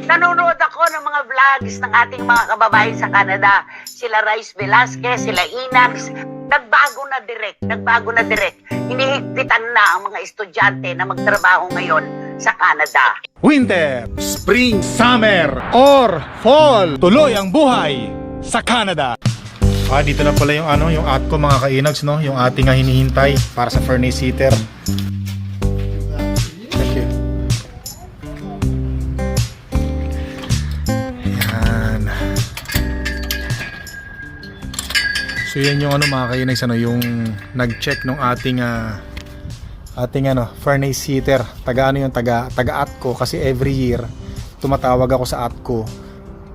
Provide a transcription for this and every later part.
Nanonood ako ng mga vlogs ng ating mga kababayan sa Canada. Sila Rice Velasquez, sila Inax. Nagbago na direct. Hinihigpitan na ang mga estudyante na magtrabaho ngayon sa Canada. Winter, Spring, Summer, or Fall. Tuloy ang buhay sa Canada. Dito na pala yung atko mga kainags, no? Yung ating hinihintay para sa furnace heater. Thank you. Yan. So yan yung mga kainags, yung nag-check nung ating furnace heater. Taga atko kasi every year tumatawag ako sa atko.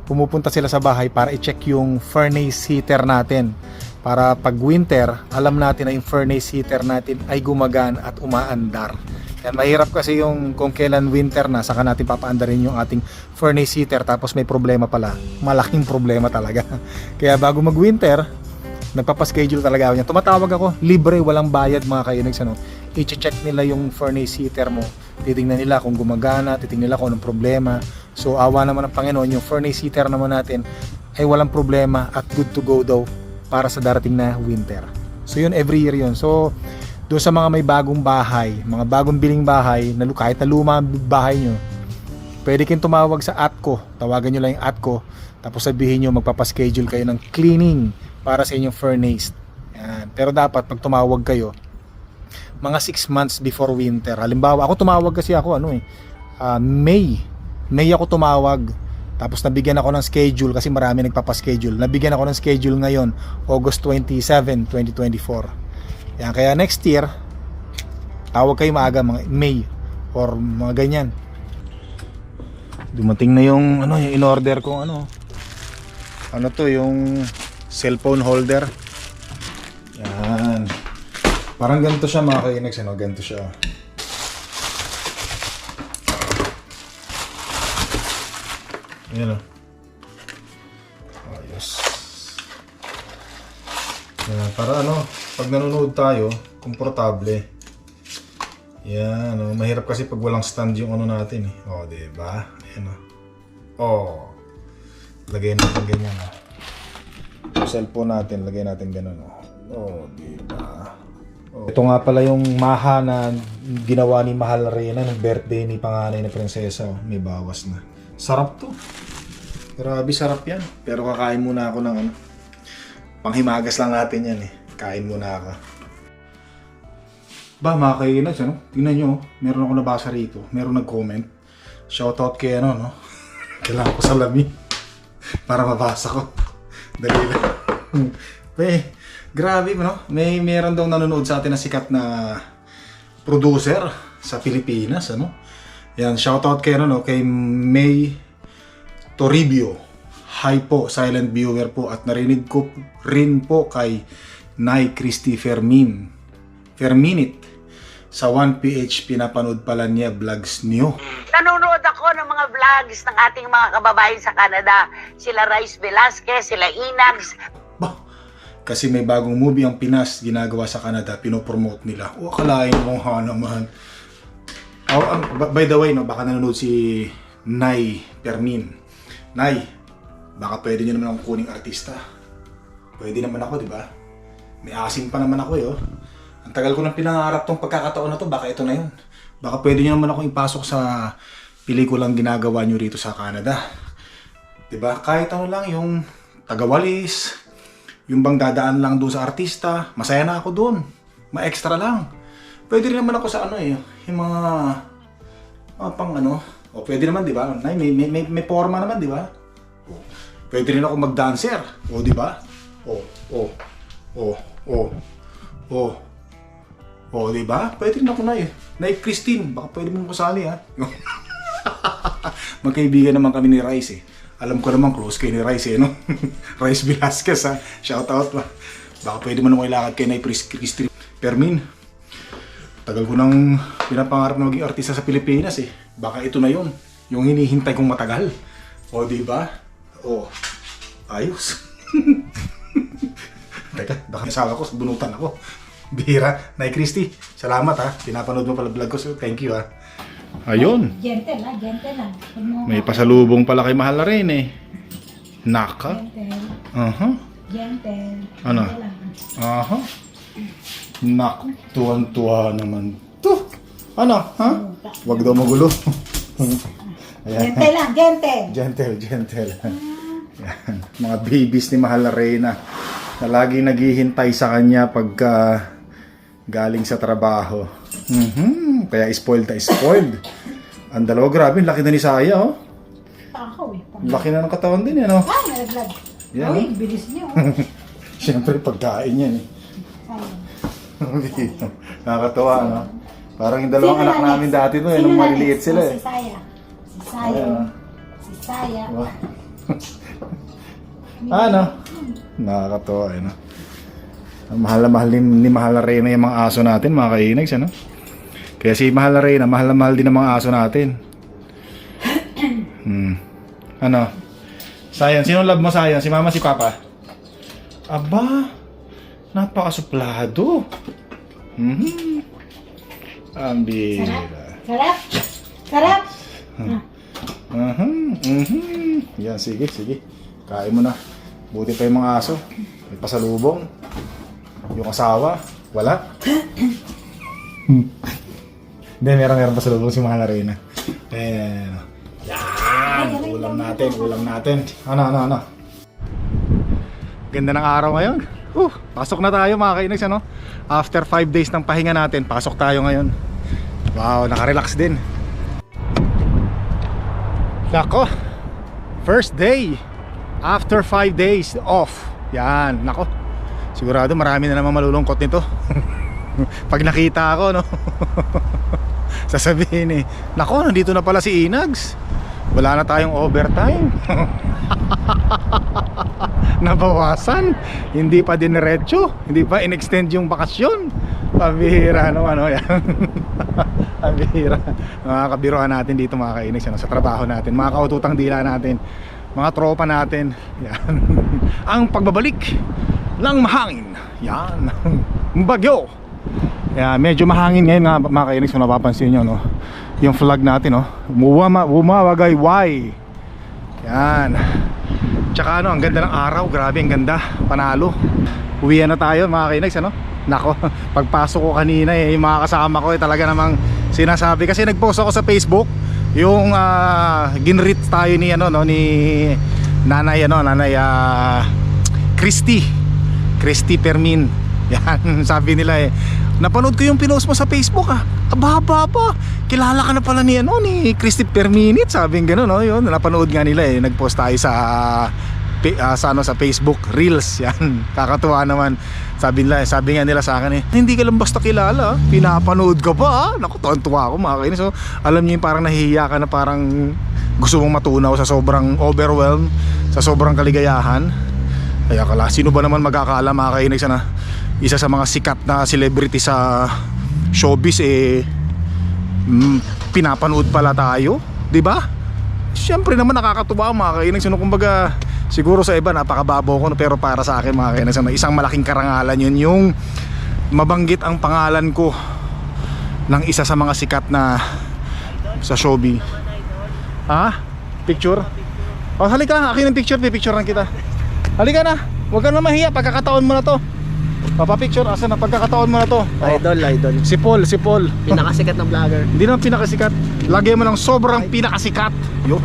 Pumupunta sila sa bahay para i-check yung furnace heater natin. Para pag winter, alam natin na yung furnace heater natin ay gumagana at umaandar. Yan, mahirap kasi yung kung kailan winter na, saka natin papaandarin yung ating furnace heater tapos may problema pala. Malaking problema talaga. Kaya bago mag-winter, nagpapaschedule talaga ako niya. Tumatawag ako, libre, walang bayad mga kainags. I-check nila yung furnace heater mo. Titingnan nila kung gumagana, titingnan nila kung anong problema. So awa naman ng Panginoon, yung furnace heater naman natin ay walang problema at good to go daw para sa darating na winter. So yun, every year yun. So doon sa mga may bagong bahay, mga bagong biling bahay, kahit na luma ang bahay nyo, pwede kayong tumawag sa ATCO. Tawagan nyo lang yung ATCO, tapos sabihin nyo magpapaschedule kayo ng cleaning para sa inyong furnace. Yan. Pero dapat pag tumawag kayo, mga 6 months before winter. Halimbawa, ako tumawag kasi ako May ako tumawag. Tapos nabigyan ako ng schedule kasi marami nagpapaschedule. Nabigyan ako ng schedule ngayon, August 27, 2024. Yan, kaya next year, tawag kayo maaga, mga May or mga ganyan. Dumating na yung yung in-order kong yung cellphone holder. Yan. Parang ganito siya mga kainags, ganito siya. Ayan ayos. Yan, para pag nanonood tayo, komportable. Yan, mahirap kasi pag walang stand yung natin eh. Diba? Ayan lagay natin ganyan. Yung cellphone natin, lagay natin ganun. Diba? Ito nga pala yung maha na ginawa ni Mahal Reyna ng birthday ni panganay na prinsesa. May bawas na. Sarap to. Grabe sarap yan. Pero kakain muna ako ng panghimagas lang natin yan eh. Kain muna ako. Ba mga kainags, tingnan nyo, meron ako nabasa rito. Meron nag-comment. Shoutout kay kailangan ko salamin para mabasa ko. Dali lang. Grabe meron daw nanonood sa atin na sikat na producer sa Pilipinas Yan, shoutout kay kay May Toribio. Hi po, silent viewer po, at narinig ko rin po kay Nay Christy Ferminit sa 1PH, pinapanood pala niya vlogs niyo. Nanonood ako ng mga vlogs ng ating mga kababayan sa Canada. Sila Rice Velasquez, sila Inax. Kasi may bagong movie ang Pinas ginagawa sa Canada, pinopromote nila. Akalain mo naman. By the way, baka nanonood si Nay Permin. Nay, baka pwede nyo naman akong kuning artista. Pwede naman ako, di ba? May asim pa naman ako Ang tagal ko nang pinangarap tong pagkakataon na to, baka ito na yun. Baka pwede nyo naman akong ipasok sa pelikulang ginagawa nyo rito sa Canada. Di ba? Kahit lang, yung tagawalis, yung bang dadaan lang doon sa artista, masaya na ako doon. Ma-extra lang. Pwede rin naman ako sa yung mga pwede naman, di ba? May forma naman, di ba? Pwede rin ako mag-dancer. Di ba? Di ba? Pwede rin ako Nay Christine, baka pwede mo kasali Magkaibigan naman kami ni Rice Alam ko naman close kay ni Rice Rice Velasquez Shoutout pa. Baka pwede mo naman ilakad kay Nay Christine Permin. Tagal ko nang pinapangarap na maging artista sa Pilipinas Baka ito na yun. Yung hinihintay kong matagal. Di ba? Ayos. Teka, baka nasawa ko, bunutan ako. Bihira. Nay Christy, salamat pinapanood mo pala vlog ko. So, thank you Ayun. Gentle ha, gentle lang. Huwag mo- May pasalubong pala kay Mahal na rin eh. Naka. Gentle, Aha. gentle. Ano? Gentle lang. Aha. Naku, tuwan-tuwa naman to. Ano, ha? Wag daw magulo. Ayan. Gentle lang, gentle. Gentle. Yan. Mga babies ni Mahal na Reyna na lagi naghihintay sa kanya pagka galing sa trabaho. Kaya spoiled na spoiled. Ang dalawa, grabe, laki na ni Saya, oh. Takaw eh. Laki na ng katawan din, eh, no? Ay, nalaglag. Yan, Uy, oh. bilis niyo. Oh. Siyempre, pagkain yan, eh. Sayang. Nakakatawa, no? Parang yung dalawang anak namin dati to, eh, nung maliliit sila, eh. Si Saya. Si Saya. Ayan, oh. Si Saya. Diba? Ano? Nakakatawa, eh, no? Ang mahal na mahal ni Mahal na Reyna yung mga aso natin, mga kainags, ano? Kaya si Mahal na Reyna, mahal na mahal din ang mga aso natin. Ano? Sayan, sino love mo, Sayan? Si Mama, si Papa? Aba, napakasuplado. Ang bira. Sarap. Sarap. Yan, sige. Kain mo na. Buti pa yung mga aso. May pasalubong. Yung asawa, wala. Hindi, meron pasalubong si Mahal na Reyna. Yan, ulam natin. Ano? Ganda ng araw ngayon. Pasok na tayo, mga kainags, ano? After 5 days ng pahinga natin, pasok tayo ngayon. Wow, nakarelax din. Nako, first day after 5 days off. Yan, nako. Sigurado marami na naman malulungkot nito. Pag nakita ako, no? Sasabihin eh, nako, nandito na pala si Inags. Wala na tayong overtime. Nabawasan. Hindi pa diniretso. Hindi pa in-extend yung bakasyon. Pabihira naman, ano yan. Pabihira. Mga kabiruan natin dito, mga kainags, ano, sa trabaho natin, mga kaututang dila natin, mga tropa natin. Yan. Ang pagbabalik ng mahangin. Yan. Bagyo. Kaya medyo mahangin ngayon nga, mga kainags, kung napapansin nyo, no? Yung flag natin, no? Bumawagayway. Yan. Tsaka ano, ang ganda ng araw. Grabe, ang ganda. Panalo. Uwian na tayo, mga kainags, ano? Nako, pagpasok ko kanina, yung mga kasama ko, talaga namang sinasabi. Kasi nagpost ako sa Facebook yung ginread tayo ni Nanay Christy Permin. Yan, sabi nila napanood ko yung pinost mo sa Facebook, aba, kilala ka na pala ni Christy Perminit, sabi ng gano'n, no? Yun, napanood nga nila, nagpost tayo sa Facebook Reels. Yan, kakatuwa naman. Sabi nga nila sa akin, hindi ka lang basta kilala, pinapanood ka pa. Naku, tuwa ako, mga kainis. So, alam niyo yung parang nahihiya ka na, parang gusto mong matunaw sa sobrang overwhelm, sa sobrang kaligayahan. Kaya sino ba naman magkakaala, mga kainis, na isa sa mga sikat na celebrity sa showbiz pinapanood pala tayo, 'di ba? Siyempre naman nakakatuwa, mga kainis. Kumbaga, siguro sa iba napakababaw ko, pero para sa akin, mga kainis, isang malaking karangalan yun, yung mabanggit ang pangalan ko ng isa sa mga sikat na sa showbiz. Picture? Halika, akin ng picture, pipicturean kita. Halika na, huwag ka na mahiya, pagkakataon mo na to. Papapicture, asa na, pagkakataon mo na to. Idol. Si Paul. Pinakasikat na vlogger. Hindi naman pinakasikat, lagay mo ng sobrang pinakasikat. Yo.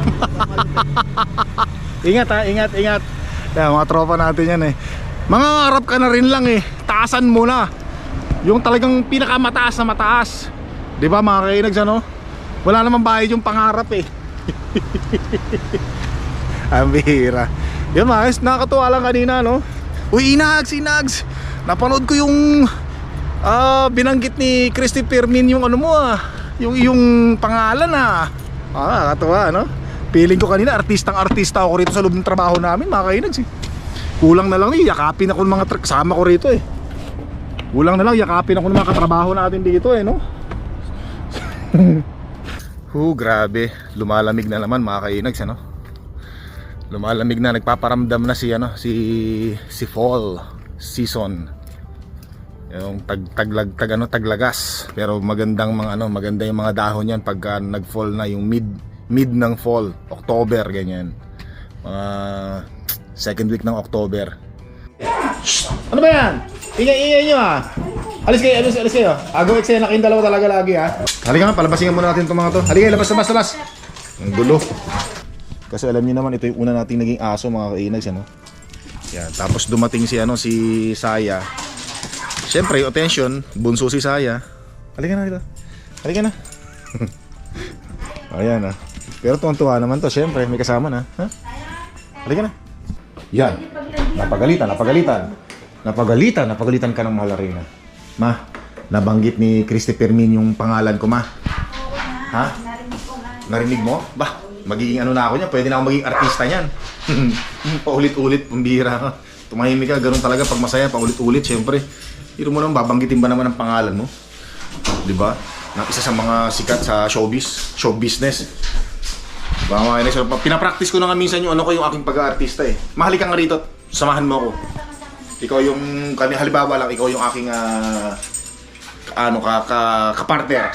Ingat. Yan, mga tropa natin yan Mangangarap ka na rin lang taasan mo na yung talagang pinakamataas na mataas. 'Di ba, mga kainags, ano? Wala namang bayad yung pangarap Ang bihira. Yun, mga, nakakatuwa lang kanina, no? Uy, Inags, napanood ko yung binanggit ni Christy Permin yung yung pangalan nakakatuwa, no? Feeling ko kanina artista ako rito sa loob ng trabaho namin, mga kainags. Kulang na lang yakapin ako ng mga kasama ko rito Kulang na lang yakapin ako ng mga katrabaho natin dito no? Grabe, lumalamig na naman, mga kainags, ano? Lumalamig na, nagpaparamdam na si fall season. Yung taglagas. Pero magandang mga maganda yung mga dahon niyan pagka nag-fall na yung mid ng fall, October ganyan. Mga second week ng October. Shh! Ano ba yan? Ingay nyo ah. Alis kayo. Agaw eksena kayong dalawa talaga lagi ah. Halika nga, palabasin muna natin itong mga to. Halika, labas. Ang gulo. Kasi alam niyo naman, ito yung una nating naging aso mga kainags, ano? Yan, tapos dumating si Saya. Siyempre, attention, bunso si Saya. Halika na dito. Halika na. Ayan ah. Pero tuwang-tuwa naman to, siyempre, may kasama na. Ha? Halika na. Yan. Napagalitan ka ng mahal na Reyna. Ma, nabanggit ni Christy Fermin yung pangalan ko, ma. Ha? Narinig mo? Bah, magiging ano na ako niya. Pwede na ako maging artista niyan. Paulit-ulit, pambihira ka. Tumahimik ka, ganun talaga pag masaya, paulit-ulit, syempre. Hiro mo naman, babanggitin ba naman ang pangalan mo? Diba? Ng isa sa mga sikat sa show business. Diba mga kainis? Pinapractice ko na nga minsan yung ano ko yung aking pag-aartista eh. Mahali ka nga rito, samahan mo ako. Ikaw yung, halimbawa lang, ikaw yung aking kapartner.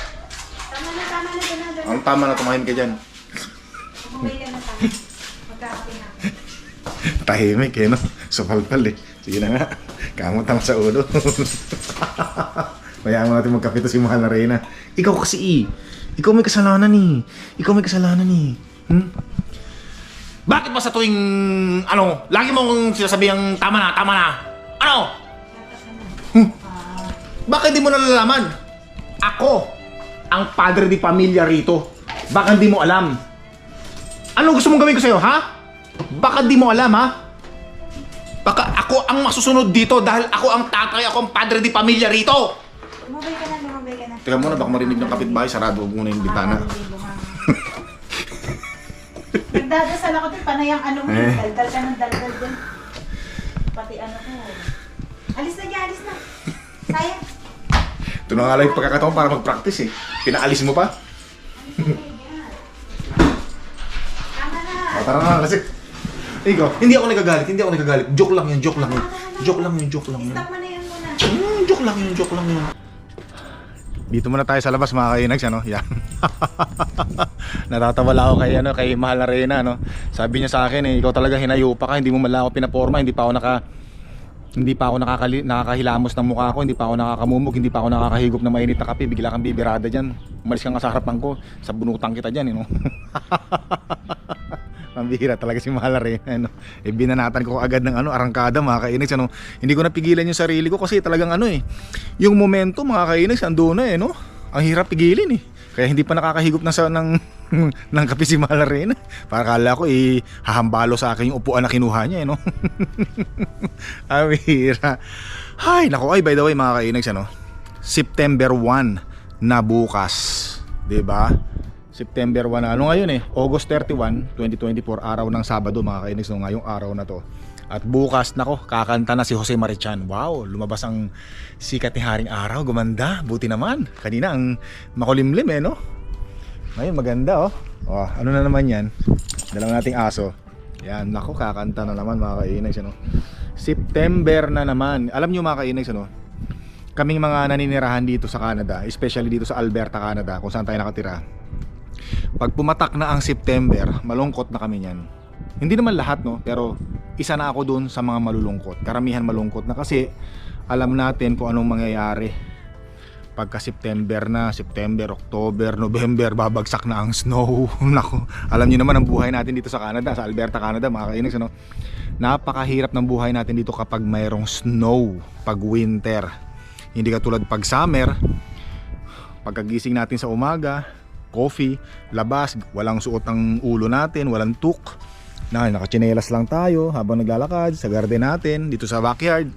Ang tama na, tumahimik ka dyan. Tahimik eh, no? Supalpal eh. Sige na nga, kamot lang sa ulo. Mayaan mo natin magkapito si mahal na Reyna. Ikaw kasi ikaw may kasalanan eh. Bakit ba sa tuwing, lagi mong sinasabihang tama na? Ano? Bakit di mo nalalaman? Ako, ang padre di pamilya rito. Baka di mo alam. Ano gusto mong gawin ko sa'yo, ha? Baka di mo alam, ha? Baka ako ang masusunod dito dahil ako ang tatay, ako ang padre di pamilya rito. Lumabay ka na. Teka muna, baka marinig ng kapitbahay, sarado huwag muna yung bintana. Nagdadasal ako din, panayang mo, daldal ka ng daldal din. Pati ko. Alis na. Sayang. Ito na nga lang yung pagkakataon para mag-practice eh. Pinaalis mo pa? Tama na. Tara na kasi. Ikaw, hindi ako nagagalit. Joke lang yun. Stop mo na yan muna. Joke lang yun. Dito muna tayo sa labas mga kainags, ano? Yan. Natatawala ako kay mahal na Reyna, no? Sabi niya sa akin ikaw talaga hinayupa ka, hindi mo man lang ako pinaporma, hindi pa ako nakakahilamos ng mukha ko, hindi pa ako nakakamumog, hindi pa ako nakakahigop ng mainit na kape, bigla kang bibirada diyan. Umalis ka nga sa harapan ko, sa bunutan kita diyan, no? Pambihira talaga si mahal na Reyna, no? Binanatan ko agad ng arangkada mga kainags, ano? Hindi ko napigilan yung sarili ko kasi talagang yung momento mga kainags andun na no? Ang hirap pigilin eh. Kaya hindi pa nakakahigop ng kape si mahal na Reyna. Para kala ko hahambalo sa akin yung upuan na kinuha niya no? Pambihira. Hay, naku, by the way mga kainags, September 1 na bukas, 'di ba? September 1 na, ngayon August 31, 2024, araw ng Sabado mga kainags, ngayong araw na to. At bukas, nako, kakanta na si Jose Marichan. Wow, lumabas ang sikat ni Haring Araw, gumanda, buti naman. Kanina ang makulimlim no? Ngayon maganda ano na naman yan? Dalawa nating aso. Yan, nako, kakanta na naman mga kainags, September na naman. Alam nyo mga kainags, kaming mga naninirahan dito sa Canada, especially dito sa Alberta, Canada, kung saan tayo nakatira. Pag pumatak na ang September, malungkot na kami niyan. Hindi naman lahat pero isa na ako dun sa mga malulungkot. Karamihan malungkot na kasi alam natin kung anong mangyayari. Pagka September, October, November, babagsak na ang snow. Nako, alam niyo naman ang buhay natin dito sa Canada, sa Alberta, Canada, mga kainags, napakahirap ng buhay natin dito kapag mayroong snow, pag winter. Hindi katulad pag summer, pagkagising natin sa umaga, coffee, labas, walang suot ang ulo natin, walang tuk. Nakachinelas lang tayo habang naglalakad sa garden natin, dito sa backyard.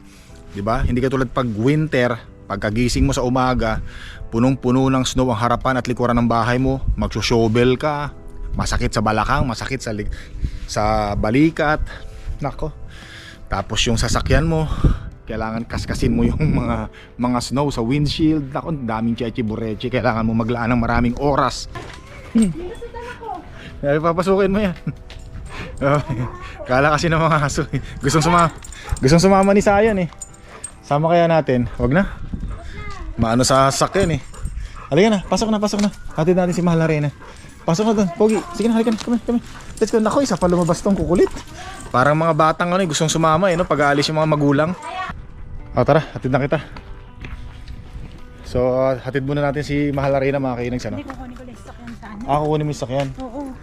'Di ba? Hindi katulad pag winter, pagkagising mo sa umaga, punong-puno ng snow ang harapan at likuran ng bahay mo, magso-shovel ka, masakit sa balakang, masakit sa balikat. Nako. Tapos yung sasakyan mo, kailangan kaskasin mo yung mga snow sa windshield. Nako, daming cheche bureche, kailangan mo maglaan ng maraming oras. Papasukin mo yan. Kala kasi ng mga aso gustong sumama ni Sayan Sama kaya natin? Wag na. Maano sa sakyan eh. Halika na, pasok na. Hatid natin si Mahal na Reyna. Pasok na doon, Pogi. Sige na, halika na, kami. Let's go. Naku, isa pa lumabas tong kukulit. Parang mga batang ano, gustong sumama no? Pag aalis yung mga magulang. O tara, hatid na kita. So, hatid muna natin si Mahal na Reyna, mga kainags, ano? Hindi kukunin ko lang yung sakyan sa ano. Ako kunin mo yung sakyan. Oo.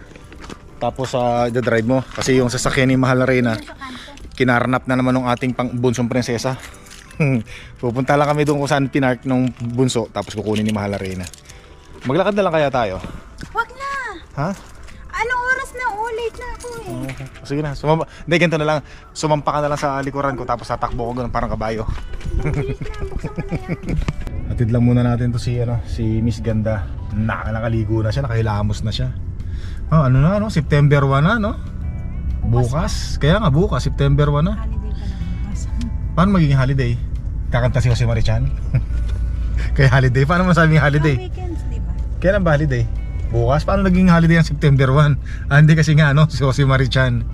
Tapos i-drive mo. Kasi yung sasakyan ni Mahal na Reyna, kinarnap na naman ng ating bunsong prinsesa. Pupunta lang kami doon kung saan pinark ng bunso. Tapos kukunin ni Mahal na Reyna. Maglakad na lang kaya tayo? Wag na! Ha? Anong oras na? Oh, late na ako eh. Sige na, hindi, ganito na lang. Sumampa ka na lang sa likuran ko. Tapos tatakbo ko doon parang kabayo. Bilis na, buksan mo na yan. Atid lang muna natin to si Miss Ganda. Nakaligo na siya, nakahilamos na siya. Oh, ano na, no? September 1 na, no? Bukas. Kaya nga bukas, September 1 na. Holiday pa lang bukas. Paano magiging holiday? Kakanta si Jose Marichan? Kaya holiday? Paano masabing holiday? Weekends, di ba? Kailan ba holiday? Bukas? Paano naging holiday ang September 1? Hindi kasi nga, no? Si Jose Marichan.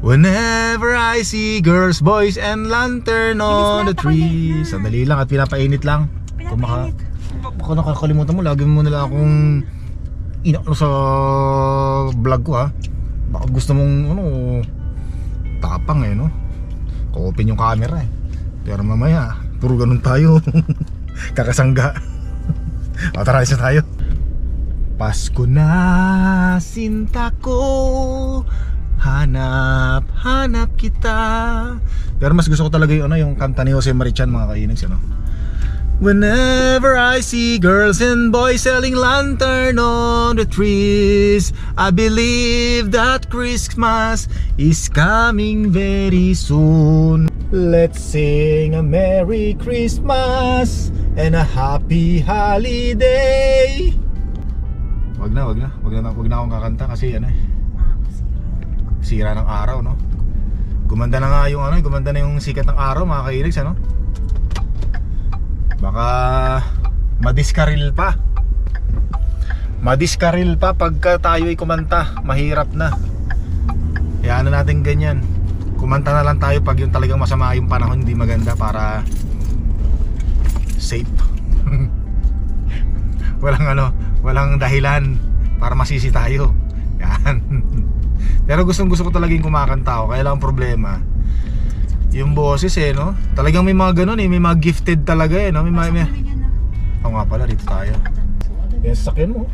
Whenever I see girls, boys, and lantern on the trees. Sandali lang at pinapainit lang. Pinapainit. Baka nakakalimutan mo, lagi mo nila akong inakno sa vlog ko ha. Baka gusto mong tapang no? Ko-open yung camera eh. Pero mamaya, puro ganun tayo. Kakasangga. O tara, isa tayo. Pasko na, sinta ko. Hanap kita. Pero mas gusto ko talaga yung kanta ni Jose Marichan, mga kainags, ano? Whenever I see girls and boys selling lantern on the trees, I believe that Christmas is coming very soon. Let's sing a Merry Christmas and a Happy Holiday. Wag na akong kakanta kasi sira ng araw, no? Gumanda na nga gumanda na yung sikat ng araw, mga kainags, ano? Baka madiskaril pa pagka tayo ay kumanta. Mahirap na. Hayaan na natin ganyan. Kumanta na lang tayo pag yung talagang masama yung panahon, hindi maganda, para safe. Walang dahilan para masisi tayo. Yan. Pero gusto ko talaga yung kumakanta ako. Kaya lang problema yung boses no? Talagang may mga ganun may mga gifted talaga no? Oo nga pala, dito tayo. Yan, sasakyan mo.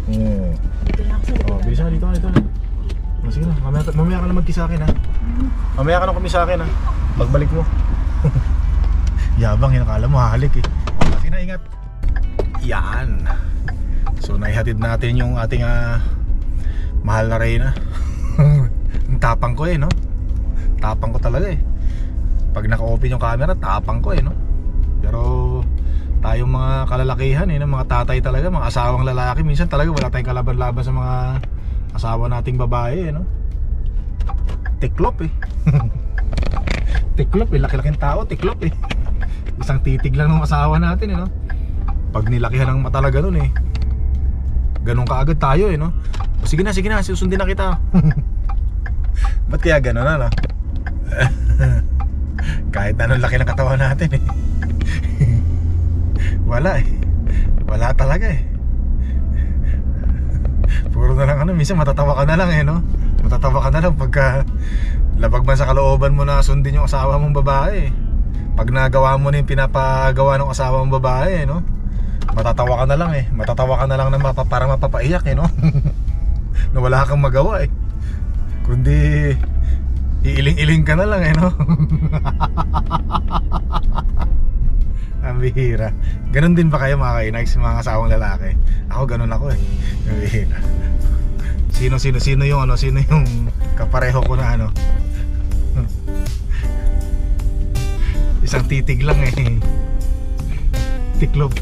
Dito lang ako sa Bilisan dito. Sige na, mamaya ka na magkisakin ha. Mamaya ka na kumisakin ha. Pagbalik mo. Yabang, akala mo hahalik eh. Sige na, ingat. Yan. So naihatid natin yung ating Mahal na Reyna. Ang tapang ko no? Tapang ko talaga Pag naka-open yung camera, tapang ko no? Pero tayong mga kalalakihan mga tatay talaga, mga asawang lalaki, minsan talaga wala tayong kalaban-laban sa mga asawa nating babae no? Tiklop Tiklop laki-laking tao, tiklop Isang titig lang ng asawa natin no? Pag nilakihan ng mata talaga nun ganun kaagad tayo no? Sige na, susundin na kita. Ba't kaya ganun no? Kahit anong laki ng katawan natin wala wala talaga puro na lang minsan matatawa ka na lang no? Matatawa ka na lang pagka labag man sa kalooban mo na sundin yung asawa mong babae. Pag nagawa mo na yung pinapagawa ng asawa mong babae no? Matatawa ka na lang matatawa ka na lang na para mapapaiyak no? Na wala kang magawa kundi iiling-iling ka na lang no? Ang bihira. Ganon din ba kayo, mga kainags, mga asawang lalaki? Ako ganon ako Ang bihira. Sino yung sino yung kapareho ko na isang titig lang Tiklop.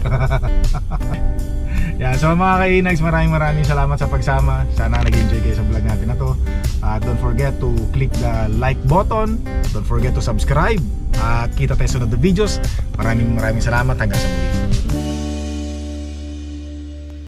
Yan, so mga kainags, maraming salamat sa pagsama. Sana nag-enjoy kayo sa vlog natin na to. Don't forget to click the like button. Don't forget to subscribe. At kita tayo sa sunod na videos. Maraming salamat. Hanggang sa muli.